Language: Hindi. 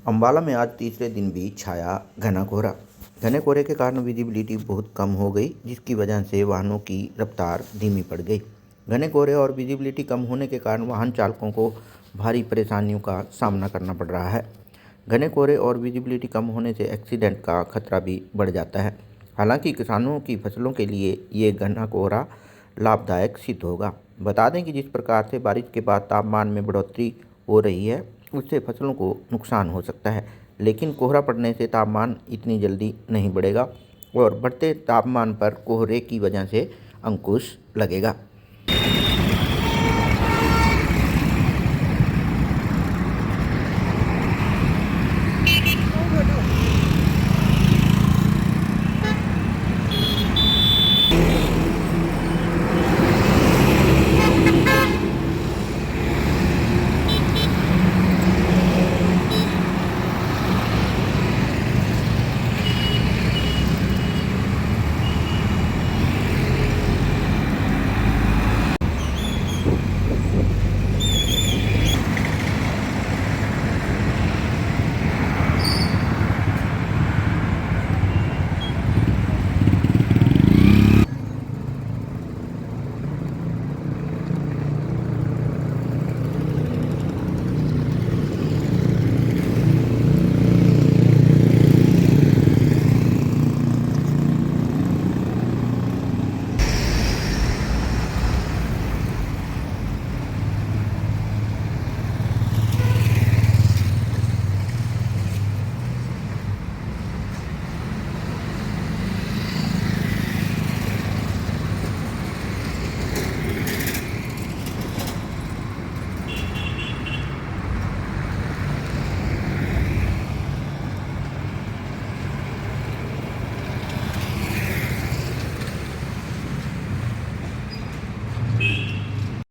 अम्बाला में आज तीसरे दिन भी छाया घना कोहरा। घने कोहरे के कारण विजिबिलिटी बहुत कम हो गई, जिसकी वजह से वाहनों की रफ्तार धीमी पड़ गई। घने कोहरे और विजिबिलिटी कम होने के कारण वाहन चालकों को भारी परेशानियों का सामना करना पड़ रहा है। घने कोहरे और विजिबिलिटी कम होने से एक्सीडेंट का खतरा भी बढ़ जाता है। हालांकि किसानों की फसलों के लिए ये घना कोहरा लाभदायक सिद्ध होगा। बता दें कि जिस प्रकार से बारिश के बाद तापमान में बढ़ोतरी हो रही है, उससे फसलों को नुकसान हो सकता है, लेकिन कोहरा पड़ने से तापमान इतनी जल्दी नहीं बढ़ेगा और बढ़ते तापमान पर कोहरे की वजह से अंकुश लगेगा।